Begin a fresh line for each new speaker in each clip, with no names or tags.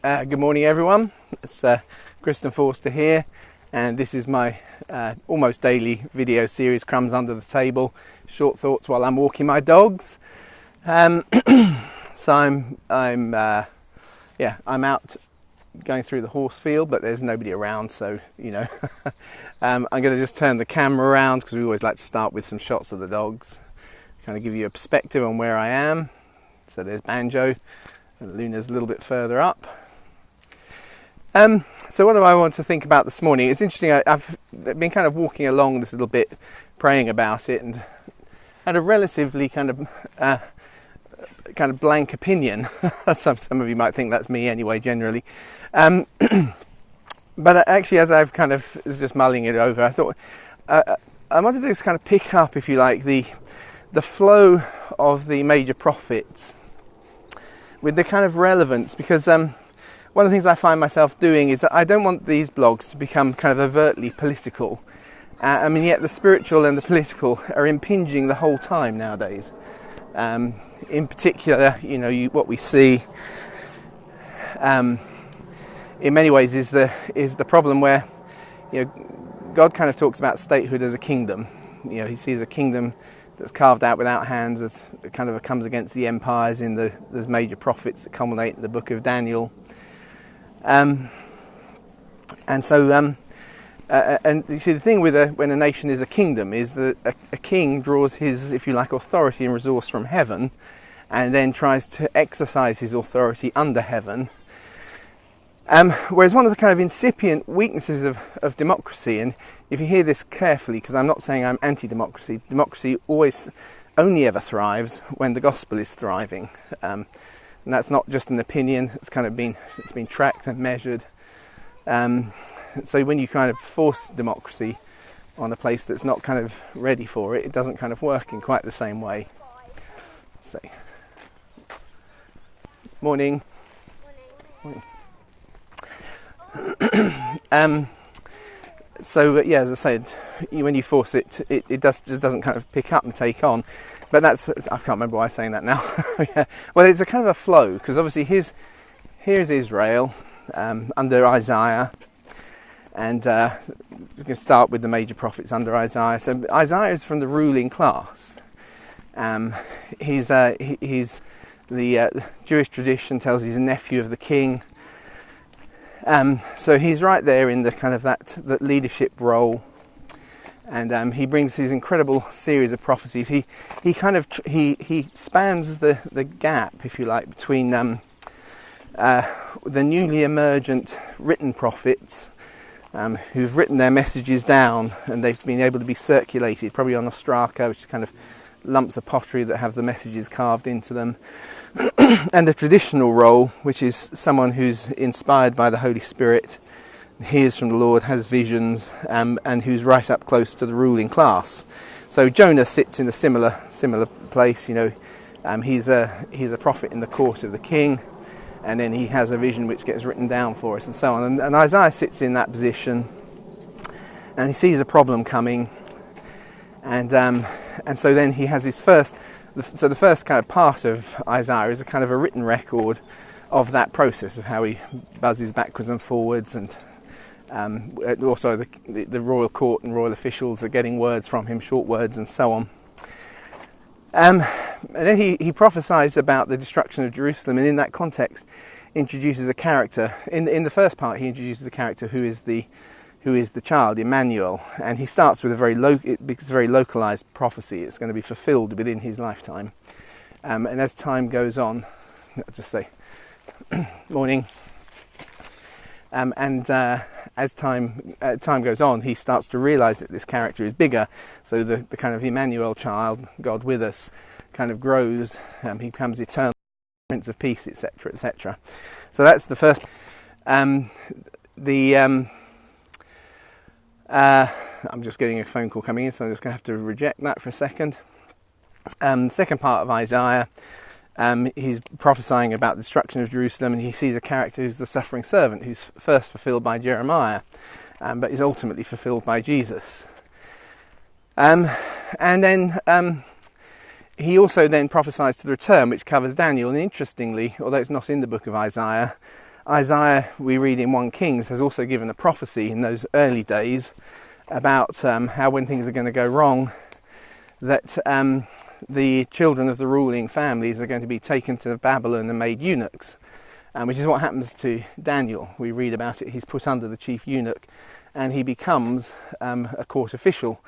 Good morning everyone, it's Kristen Forster here, and this is my almost daily video series, Crumbs Under the Table, short thoughts while I'm walking my dogs. So I'm out going through the horse field, but there's nobody around, so I'm going to just turn the camera around because we always like to start with some shots of the dogs, kind of give you a perspective on where I am. So there's Banjo. And Luna's a little bit further up. So what do I want to think about this morning? It's interesting, I've been kind of walking along this little bit, praying about it, and had a relatively kind of blank opinion. Some of you might think that's me anyway, generally. But actually, as I've kind of was just mulling it over, I thought I wanted to just kind of pick up, if you like, the flow of the major prophets with the kind of relevance, because one of the things I find myself doing is that I don't want these blogs to become kind of overtly political. Yet the spiritual and the political are impinging the whole time nowadays. In particular, what we see in many ways is the problem where God kind of talks about statehood as a kingdom. He sees a kingdom that's carved out without hands, as it kind of comes against the empires in those major prophets that culminate in the book of Daniel. And you see, the thing with when a nation is a kingdom is that a king draws his, if you like, authority and resource from heaven, and then tries to exercise his authority under heaven. Whereas one of the kind of incipient weaknesses of democracy, and if you hear this carefully, because I'm not saying I'm anti-democracy, democracy always only ever thrives when the gospel is thriving, and that's not just an opinion. It's been tracked and measured. So when you kind of force democracy on a place that's not kind of ready for it, it doesn't kind of work in quite the same way. So, morning. Morning. As I said, when you force it, it just doesn't kind of pick up and take on. But I can't remember why I'm saying that now. Yeah. Well, it's a kind of a flow, because obviously here's Israel under Isaiah, and we can start with the major prophets under Isaiah. So Isaiah is from the ruling class. He's the Jewish tradition tells he's a nephew of the king. So he's right there in the kind of that leadership role, and he brings his incredible series of prophecies. He spans the gap, if you like, between the newly emergent written prophets who've written their messages down, and they've been able to be circulated, probably on ostraka, which is kind of lumps of pottery that have the messages carved into them, and the traditional role, which is someone who's inspired by the Holy Spirit, hears from the Lord, has visions, and who's right up close to the ruling class. So Jonah sits in a similar place. He's a prophet in the court of the king, and then he has a vision which gets written down for us, and so on. And Isaiah sits in that position, and he sees a problem coming, and so then he has his first. So the first kind of part of Isaiah is a kind of a written record of that process, of how he buzzes backwards and forwards, and also the royal court and royal officials are getting words from him, short words and so on. And then he prophesies about the destruction of Jerusalem, and in that context introduces a character. In the first part, he introduces a character who is the child, Emmanuel, and he starts with a very localized prophecy. It's going to be fulfilled within his lifetime, and as time goes on, I'll just say morning, as time goes on, he starts to realize that this character is bigger. So the kind of Emmanuel child, God with us, kind of grows. He becomes eternal, Prince of Peace, etc., etc. So that's the first. I'm just getting a phone call coming in, so I'm just going to have to reject that for a second. Second part of Isaiah, he's prophesying about the destruction of Jerusalem, and he sees a character who's the suffering servant, who's first fulfilled by Jeremiah, but is ultimately fulfilled by Jesus. And then he also then prophesies to the return, which covers Daniel. And interestingly, although it's not in the book of Isaiah, Isaiah, we read in 1 Kings, has also given a prophecy in those early days about how when things are going to go wrong, that the children of the ruling families are going to be taken to Babylon and made eunuchs, which is what happens to Daniel. We read about it. He's put under the chief eunuch and he becomes a court official.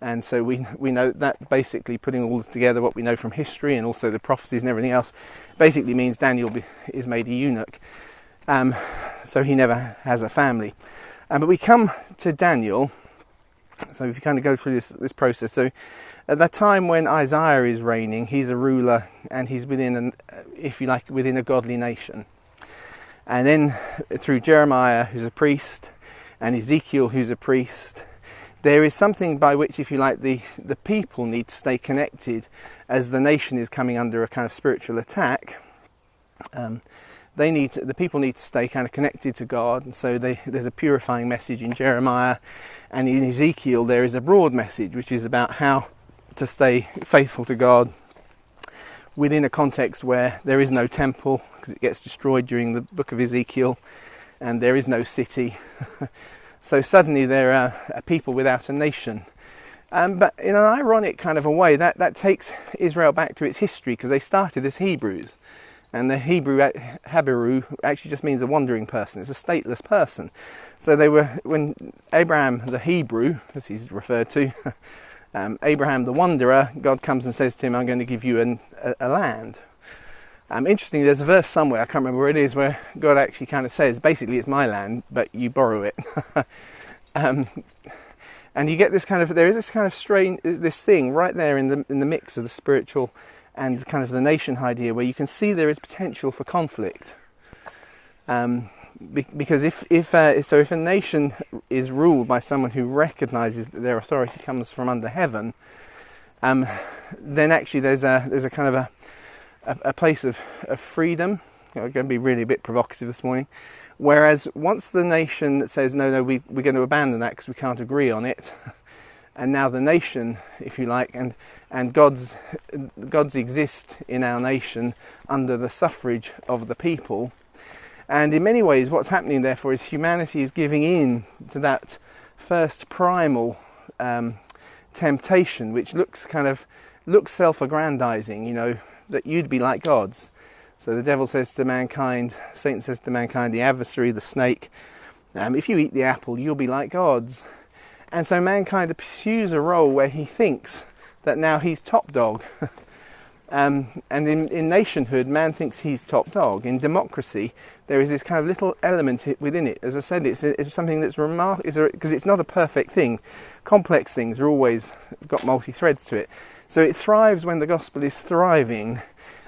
And so we know that, basically putting all this together, what we know from history and also the prophecies and everything else, basically means Daniel is made a eunuch. So he never has a family. But we come to Daniel. So if you kind of go through this process. So at the time when Isaiah is reigning, he's a ruler and he's within, if you like, within a godly nation. And then through Jeremiah, who's a priest, and Ezekiel, who's a priest, there is something by which, if you like, the people need to stay connected as the nation is coming under a kind of spiritual attack. The people need to stay kind of connected to God, and so there's a purifying message in Jeremiah, and in Ezekiel there is a broad message which is about how to stay faithful to God within a context where there is no temple, because it gets destroyed during the book of Ezekiel, and there is no city. So suddenly there are people without a nation. But in an ironic kind of a way, that takes Israel back to its history, because they started as Hebrews. And the Hebrew, Haberu, actually just means a wandering person. It's a stateless person. So they were, when Abraham the Hebrew, as he's referred to, Abraham the wanderer, God comes and says to him, I'm going to give you a land. Interestingly, there's a verse somewhere, I can't remember where it is, where God actually kind of says, basically it's my land, but you borrow it. And you get this kind of, there is this kind of strange, this thing right there in the mix of the spiritual and kind of the nation idea, where you can see there is potential for conflict. Because if a nation is ruled by someone who recognises that their authority comes from under heaven, then actually there's a kind of a place of freedom. I'm going to be really a bit provocative this morning. Whereas once the nation says, no, we're going to abandon that because we can't agree on it, and now the nation, if you like, and God's exist in our nation under the suffrage of the people. And in many ways what's happening therefore is humanity is giving in to that first primal temptation, which looks self-aggrandizing, that you'd be like gods. So the devil says to mankind, Satan says to mankind, the adversary, the snake, if you eat the apple, you'll be like gods. And so mankind pursues a role where he thinks that now he's top dog. And in nationhood, man thinks he's top dog. In democracy, there is this kind of little element within it. As I said, it's something that's remarkable, because it's not a perfect thing. Complex things are always got multi-threads to it. So it thrives when the gospel is thriving,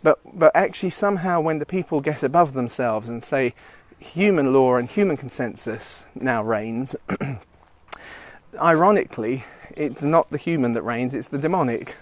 but actually somehow when the people get above themselves and say human law and human consensus now reigns, ironically, it's not the human that reigns, it's the demonic.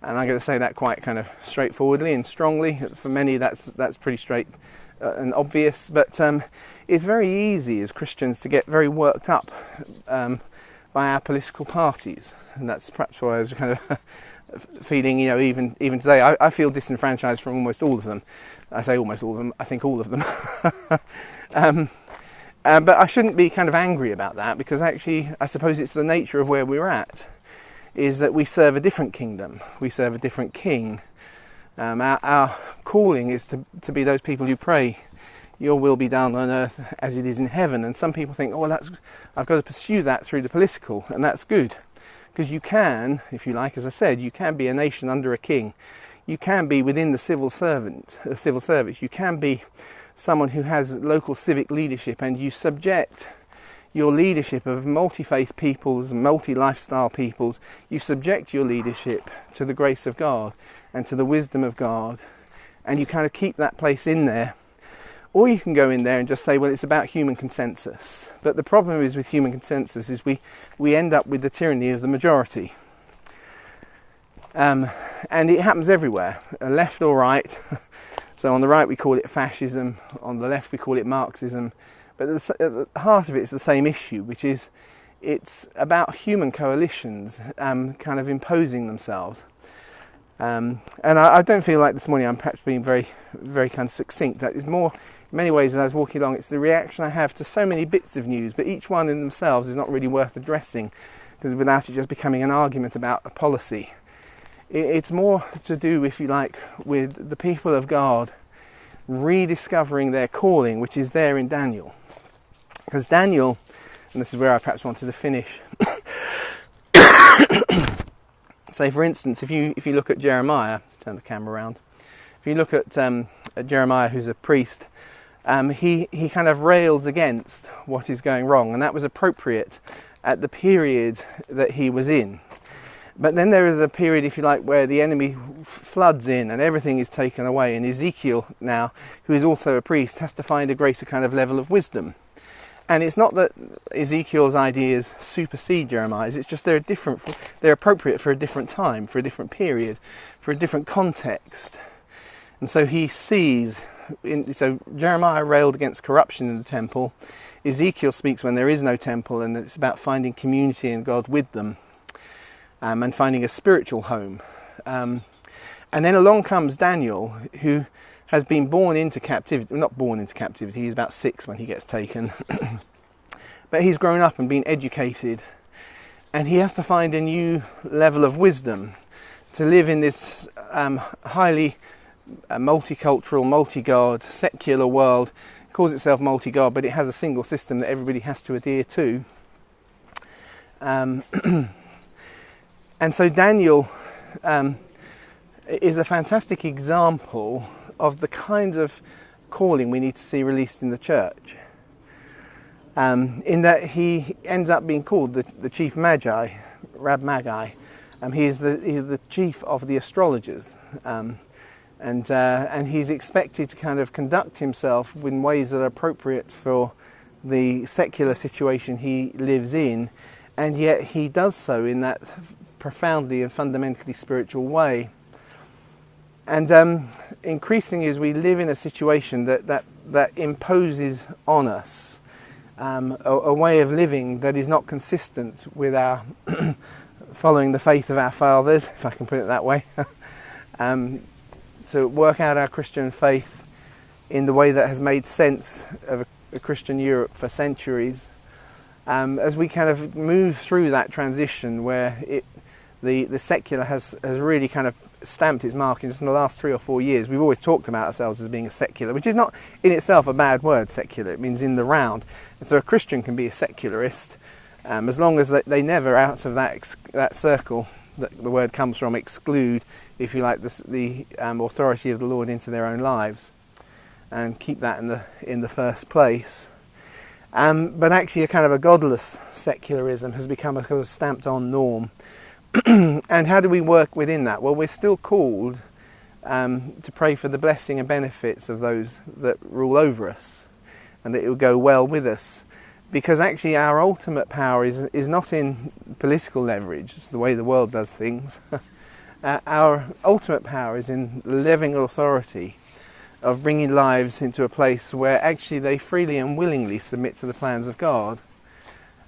And I'm going to say that quite kind of straightforwardly and strongly. For many that's pretty straight and obvious, but it's very easy as Christians to get very worked up by our political parties, and that's perhaps why I was kind of feeling, even today, I feel disenfranchised from almost all of them. I say almost all of them, I think all of them. But I shouldn't be kind of angry about that, because actually I suppose it's the nature of where we're at, is that we serve a different kingdom, we serve a different king. Our calling is to be those people who pray, your will be done on earth as it is in heaven. And some people think, I've got to pursue that through the political, and that's good. Because you can, if you like, as I said, you can be a nation under a king. You can be within the civil service. You can be someone who has local civic leadership, and you subject your leadership of multi-faith peoples, multi-lifestyle peoples, you subject your leadership to the grace of God and to the wisdom of God, and you kind of keep that place in there. Or you can go in there and just say, well, it's about human consensus. But the problem is with human consensus is we end up with the tyranny of the majority. And it happens everywhere, left or right. So on the right we call it fascism, on the left we call it Marxism. But at the heart of it is the same issue, which is it's about human coalitions kind of imposing themselves. And I don't feel like this morning I'm perhaps being very, very kind of succinct. That is more in many ways, as I was walking along, it's the reaction I have to so many bits of news, but each one in themselves is not really worth addressing, because without it just becoming an argument about a policy. It's more to do, if you like, with the people of God rediscovering their calling, which is there in Daniel. Because Daniel, and this is where I perhaps wanted to finish, say for instance, if you look at Jeremiah, let's turn the camera around, if you look at Jeremiah, who's a priest, he kind of rails against what is going wrong, and that was appropriate at the period that he was in. But then there is a period, if you like, where the enemy floods in and everything is taken away, and Ezekiel now, who is also a priest, has to find a greater kind of level of wisdom. And it's not that Ezekiel's ideas supersede Jeremiah's, it's just they're appropriate for a different time, for a different period, for a different context. And so he sees, so Jeremiah railed against corruption in the temple, Ezekiel speaks when there is no temple, and it's about finding community and God with them. And finding a spiritual home. And then along comes Daniel, who has been born into captivity. Not born into captivity, he's about 6 when he gets taken. But he's grown up and been educated. And he has to find a new level of wisdom to live in this highly multicultural, multi-God, secular world. It calls itself multi-God, but it has a single system that everybody has to adhere to. And so Daniel is a fantastic example of the kinds of calling we need to see released in the church. In that he ends up being called the chief magi, Rab Magi. He is the chief of the astrologers. And he's expected to kind of conduct himself in ways that are appropriate for the secular situation he lives in. And yet he does so in that profoundly and fundamentally spiritual way. And increasingly, as we live in a situation that imposes on us a way of living that is not consistent with our following the faith of our fathers, if I can put it that way, to work out our Christian faith in the way that has made sense of a Christian Europe for centuries, as we kind of move through that transition where the secular has really kind of stamped its mark in just in the last 3 or 4 years. We've always talked about ourselves as being a secular, which is not in itself a bad word, secular. It means in the round. And so a Christian can be a secularist as long as they never, out of that circle that the word comes from, exclude, if you like, the authority of the Lord into their own lives, and keep that in the first place. But actually a kind of a godless secularism has become a kind of stamped on norm. And how do we work within that? Well, we're still called to pray for the blessing and benefits of those that rule over us, and that it will go well with us. Because actually our ultimate power is not in political leverage, it's the way the world does things. Our ultimate power is in the living authority of bringing lives into a place where actually they freely and willingly submit to the plans of God.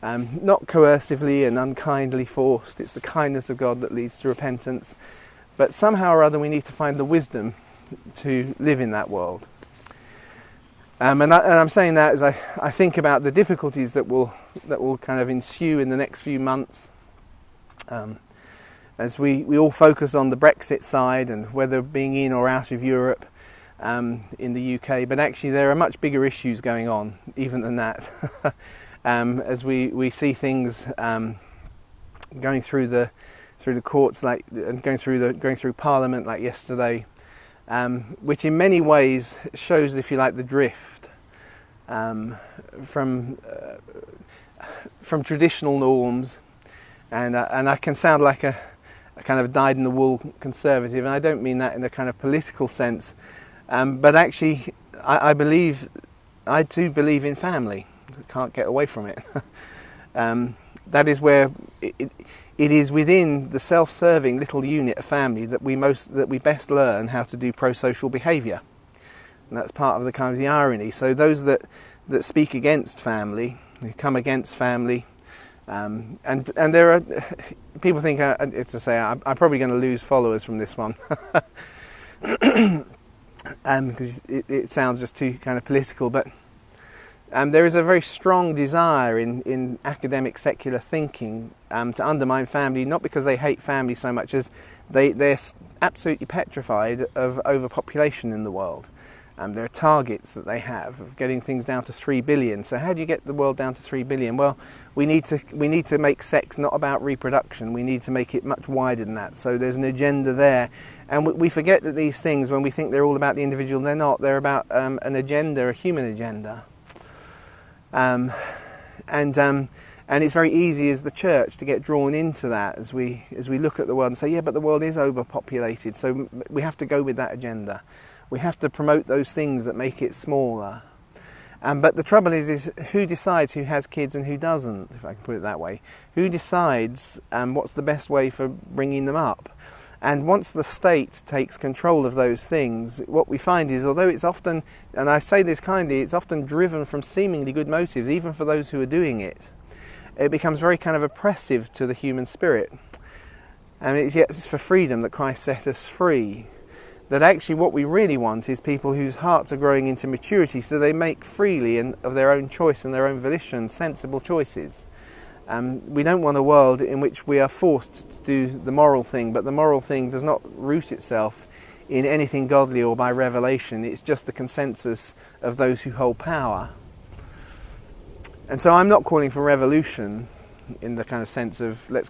Not coercively and unkindly forced. It's the kindness of God that leads to repentance. But somehow or other we need to find the wisdom to live in that world. And I'm saying that as I think about the difficulties that will kind of ensue in the next few months. As we all focus on the Brexit side and whether being in or out of Europe in the UK. But actually there are much bigger issues going on even than that. As we see things going through the courts, and going through Parliament like yesterday, which in many ways shows, if you like, the drift from traditional norms, and I can sound like a kind of dyed-in-the-wool conservative, and I don't mean that in a kind of political sense, but actually I do believe in family. Can't get away from it. That is where it is within the self-serving little unit of family that we best learn how to do pro-social behaviour, and that's part of the irony. So those that speak against family, who come against family, and there are people think I'm probably going to lose followers from this one. because it sounds just too kind of political, but there is a very strong desire in academic secular thinking to undermine family, not because they hate family so much as they're absolutely petrified of overpopulation in the world. There are targets that they have of getting things down to 3 billion. So how do you get the world down to 3 billion? Well, we need to make sex not about reproduction. We need to make it much wider than that. So there's an agenda there. And we forget that these things, when we think they're all about the individual, they're not. They're about an agenda, a human agenda. And it's very easy as the church to get drawn into that as we look at the world and say, yeah, but the world is overpopulated, so we have to go with that agenda. We have to promote those things that make it smaller. But the trouble is who decides who has kids and who doesn't, if I can put it that way? Who decides what's the best way for bringing them up? And once the state takes control of those things, what we find is, although it's often, and I say this kindly, it's often driven from seemingly good motives, even for those who are doing it, it becomes very kind of oppressive to the human spirit. And it's for freedom that Christ set us free. That actually what we really want is people whose hearts are growing into maturity, so they make freely and of their own choice and their own volition sensible choices. We don't want a world in which we are forced to do the moral thing, but the moral thing does not root itself in anything godly or by revelation. It's just the consensus of those who hold power. And so I'm not calling for revolution in the kind of sense of let's